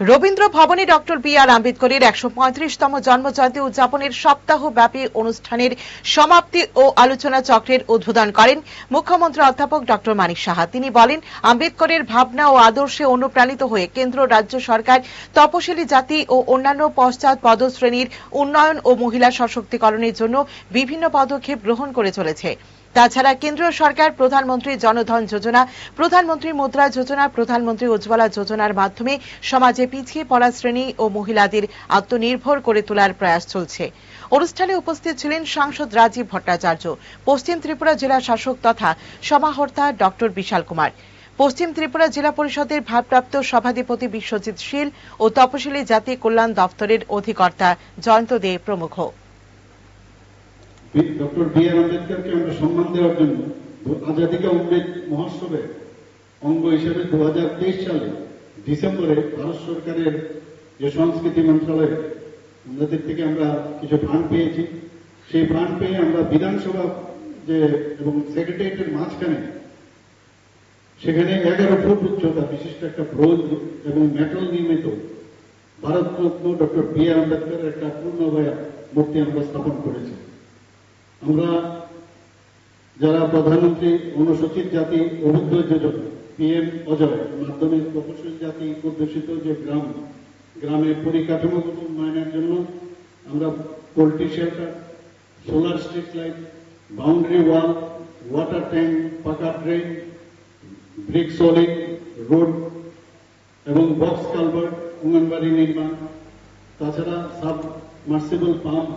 রবীন্দ্র ভবনে doctor B আর আম্বেদকরের ১৩৫তম জন্মজয়ন্তী উদযাপনের সপ্তাহব্যাপী অনুষ্ঠানের সমাপ্তি ও আলোচনা চক্রের উদ্বোধন করেন মুখ্যমন্ত্রী অধ্যাপক ডক্টর মানিক সাহা। তিনি বলেন, আম্বেদকরের ভাবনা ও আদর্শে অনুপ্রাণিত হয়ে কেন্দ্র রাজ্য সরকার তপশিলি জাতি ও অন্যান্য পশ্চাৎ পদশ্রেণীর উন্নয়ন ও মহিলা সশক্তিকরণের জন্য বিভিন্ন পদক্ষেপ গ্রহণ করে চলেছে। তাছাড়া কেন্দ্রীয় সরকার প্রধানমন্ত্রী জনধন যোজনা, প্রধানমন্ত্রী মুদ্রা যোজনা, প্রধানমন্ত্রী উজ্জ্বলা যোজনার মাধ্যমে সমাজে পিছিয়ে পড়া শ্রেণী ও মহিলাদের আত্মনির্ভর করে তোলার প্রয়াস চলছে। অনুষ্ঠানে উপস্থিত ছিলেন সাংসদ রাজীব ভট্টাচার্য, পশ্চিম ত্রিপুরা জেলা শাসক তথা সমাহর্তা ডক্টর বিশাল কুমার, পশ্চিম ত্রিপুরা জেলা পরিষদের ভারপ্রাপ্ত সভাধিপতি বিশ্বজিৎ শীল ও তপশিলি জাতি কল্যাণ দপ্তরের অধিকর্তা জয়ন্ত দে প্রমুখ। ডক্টর বি আর আম্বেদকরকে আমরা সম্মান দেওয়ার জন্য আজাদী কা অমৃত মহোৎসবের অঙ্গ হিসেবে 2023 সালে ডিসেম্বরে ভারত সরকারের যে সংস্কৃতি মন্ত্রণালয় আমাদের থেকে আমরা কিছু ফান্ড পেয়েছি। সেই ফান্ড পেয়ে আমরা বিধানসভা যে এবং সেক্রেটারিয়েটের মাঝখানে সেখানে 11 ফুট উচ্চতা বিশিষ্ট একটা ব্রোঞ্জ এবং মেটাল নির্মিত ভারতরত্ন ডক্টর বি আর আম্বেদকরের একটা পূর্ণবয়া মূর্তি আমরা স্থাপন করেছি। আমরা যারা প্রধানমন্ত্রী অনুসূচিত জাতি অভিযোগ যোজনা PM অজয় মাধ্যমে তপশিলি জাতি অধ্যুষিত যে গ্রামের পরিকাঠামোগত উন্নয়নের জন্য আমরা poultry shelter, solar street light, boundary wall, water tank, পাকা ড্রেন, ব্রিক সলিং রোড এবং বক্স কালভার্ট অঙ্গনবাড়ি নির্মাণ, তাছাড়া সাবমার্সিবল পাম্প